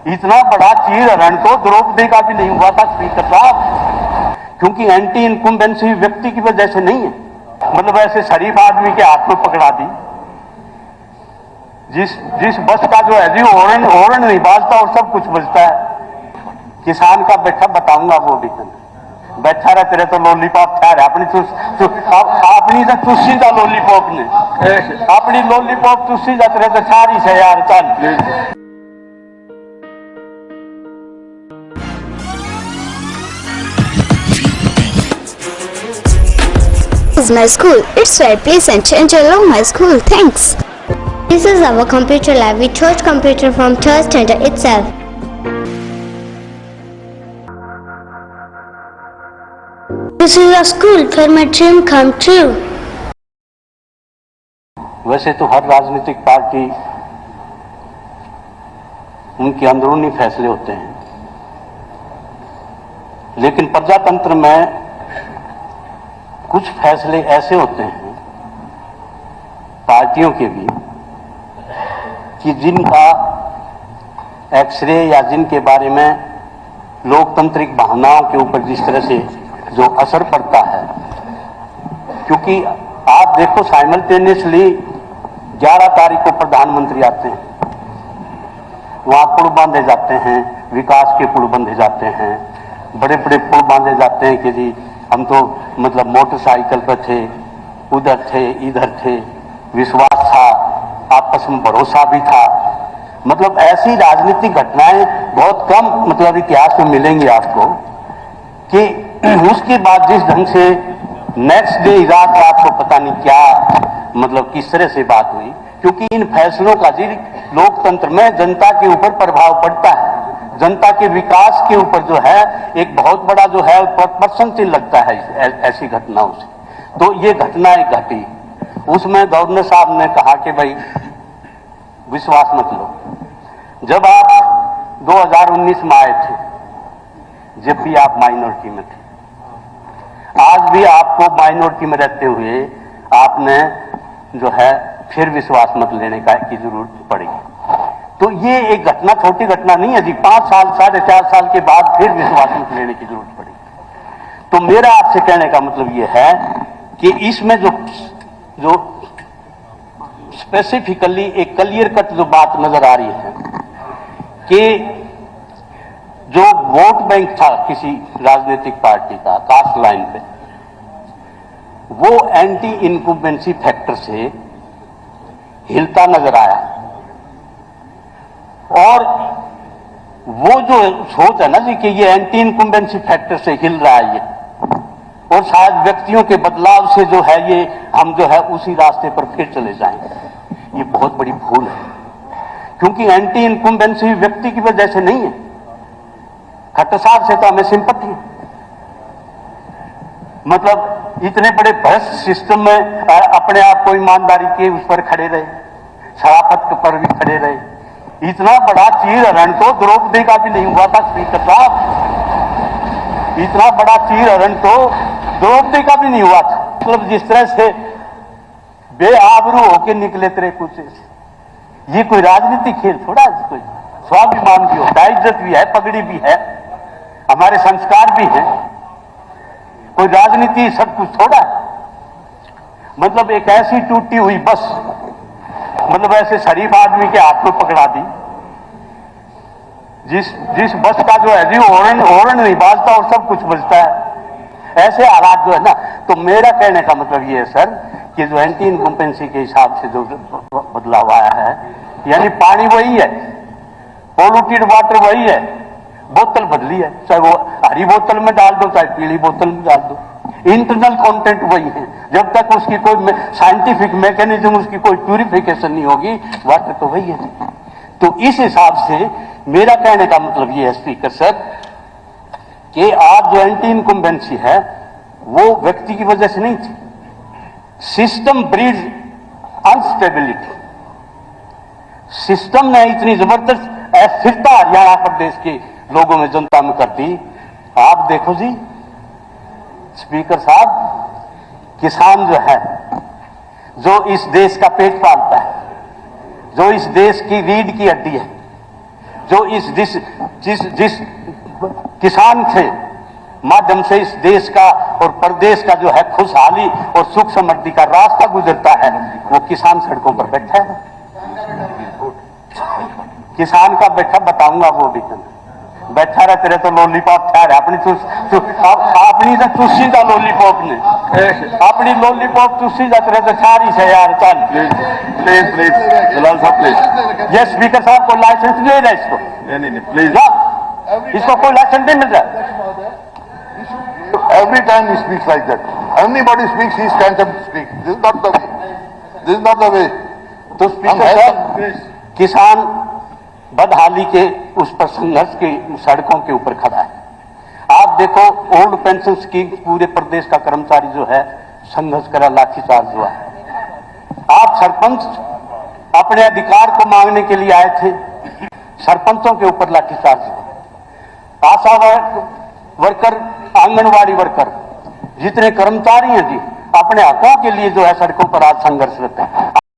इतना बड़ा चीर हरण तो द्रौपदी का भी नहीं हुआ था स्पीकर साहब, क्योंकि एंटी इनकम्बेंसी व्यक्ति की वजह से नहीं है। मतलब ऐसे शरीफ आदमी के हाथ में पकड़ा दी, जिस बस का जो है जी हॉर्न नहीं बाजता और सब कुछ बजता है। किसान का बैठा बताऊंगा वो भी बैठा रहे तेरे तो लॉलीपॉप खा रहा अपनी अपनी तो चुस्सी था लॉलीपॉप ने अपनी लॉलीपॉप चुस्सी जाते रहे तो सारी से यार चल। This is my school. It's right. Please and change along my school. Thanks. This is our computer lab. We chose computer from church center itself. This is a school where my dream come true. वैसे तो हर राजनीतिक party उनके अंदरूनी फैसले होते हैं, लेकिन प्रजातंत्र में कुछ फैसले ऐसे होते हैं पार्टियों के भी कि जिनका एक्सरे या जिनके बारे में लोकतांत्रिक भावनाओं के ऊपर जिस तरह से जो असर पड़ता है, क्योंकि आप देखो साइमल्टेनियसली 11 तारीख को प्रधानमंत्री आते हैं, वहां पुल बांधे जाते हैं, विकास के पुल बांधे जाते हैं, बड़े बड़े पुल बांधे जाते हैं कि जी हम तो मतलब मोटरसाइकिल पर थे, उधर थे, इधर थे, विश्वास था, आपस में भरोसा भी था। मतलब ऐसी राजनीतिक घटनाएं बहुत कम मतलब इतिहास में मिलेंगी आपको कि उसके बाद जिस ढंग से नेक्स्ट डे रात आपको पता नहीं क्या मतलब किस तरह से बात हुई, क्योंकि इन फैसलों का जी लोकतंत्र में जनता के ऊपर प्रभाव पड़ता है, जनता के विकास के ऊपर जो है एक बहुत बड़ा जो है प्रशंसित लगता है ऐसी घटनाओं से। तो ये घटनाएं घटी, उसमें गवर्नर साहब ने कहा कि भाई विश्वास मत लो। जब आप 2019 में आए थे, जब भी आप माइनॉरिटी में थे, आज भी आपको माइनॉरिटी में रहते हुए आपने जो है फिर विश्वास मत लेने का की जरूरत पड़ेगी। तो ये एक घटना छोटी घटना नहीं है जी, 5 साल 4.5 साल के बाद फिर विश्वास मत लेने की जरूरत पड़ेगी। तो मेरा आपसे कहने का मतलब ये है कि इसमें जो स्पेसिफिकली एक क्लियर कट जो बात नजर आ रही है कि जो वोट बैंक था किसी राजनीतिक पार्टी का कास्ट लाइन पे, वो एंटी इनकम्बेंसी फैक्टर से हिलता नजर आया। और वो जो सोच है ना जी कि ये एंटी इनकम्बेंसी फैक्टर से हिल रहा है ये, और शायद व्यक्तियों के बदलाव से जो है ये हम जो है उसी रास्ते पर फिर चले जाएंगे, ये बहुत बड़ी भूल है। क्योंकि एंटी इनकम्बेंसी व्यक्ति की वजह से नहीं है, खट्टर साहब से तो हमें सिंपैथी है। मतलब इतने बड़े भ्रष्ट सिस्टम में अपने आप को ईमानदारी के उस पर खड़े रहे, शराफत पर भी खड़े रहे। इतना बड़ा चीर हरण तो द्रौपदी का भी नहीं हुआ था स्पीकर साहब, इतना बड़ा चीर हरण तो द्रौपदी का भी नहीं हुआ था। मतलब जिस तरह से बेआबरू होके निकले तेरे कुछ से, ये कोई राजनीतिक खेल थोड़ा, कोई स्वाभिमान भी होता है, इज्जत भी है, पगड़ी भी है, हमारे संस्कार भी हैं, कोई राजनीति सब कुछ थोड़ा है। मतलब एक ऐसी टूटी हुई बस, मतलब ऐसे शरीफ आदमी के हाथ में पकड़ा दी, जिस बस का जो है जी हॉर्न नहीं बाजता और सब कुछ बजता है। ऐसे हालात जो है ना, तो मेरा कहने का मतलब ये है सर कि जो एंटी इनकम्बेंसी के हिसाब से जो बदलाव आया है, यानी पानी वही है, पोल्यूटेड वाटर वही है, बोतल बदली है, चाहे वो हरी बोतल में डाल दो चाहे पीली बोतल में डाल दो, इंटरनल कंटेंट वही है। जब तक उसकी कोई साइंटिफिक मैकेनिज्म, उसकी कोई प्यूरिफिकेशन नहीं होगी, वाटर तो वही है। तो इस हिसाब से मेरा कहने का मतलब ये है स्पीकर सर कि आज जो एंटी इनकम्बेंसी है वो व्यक्ति की वजह से नहीं थी, सिस्टम ब्रीड्स अनस्टेबिलिटी। सिस्टम ने इतनी जबरदस्त अस्थिरता हरियाणा प्रदेश के लोगों में, जनता में कर दी। आप देखो जी स्पीकर साहब, किसान जो है, जो इस देश का पेट पालता है, जो इस देश की रीढ़ की हड्डी है, जो जिस किसान से माध्यम से इस देश का और प्रदेश का जो है खुशहाली और सुख समृद्धि का रास्ता गुजरता है, वो किसान सड़कों पर बैठा है। किसान का बैठा बताऊंगा वो भी बैठा रहे तेरे तो लॉलीपॉप ठहर अपनी अपनी तो चूसी का लॉलीपॉप ने अपनी लॉलीपॉप चूसी जा तेरे तो छारी से यार। चल प्लीज प्लीज जलाल साहब प्लीज। ये स्पीकर साहब को लाइसेंस नहीं है इसको, नहीं प्लीज, इसको कोई लाइसेंस नहीं मिल रहा। Every time he speaks like that. Anybody speaks, he stands up to speak. This is not the way. This is not the way. तो स्पीकर साहब किसान बदहाली के उस पर संघर्ष की सड़कों के ऊपर खड़ा है। आप देखो ओल्ड पेंशन स्कीम पूरे प्रदेश का कर्मचारी जो है संघर्ष करा, लाठीचार्ज हुआ है। आप सरपंच अपने अधिकार को मांगने के लिए आए थे, सरपंचों के ऊपर लाठीचार्ज हुआ। आशा वर्कर, आंगनवाड़ी वर्कर, जितने कर्मचारी हैं जी, अपने हकों के लिए जो है सड़कों पर आज संघर्षरत है।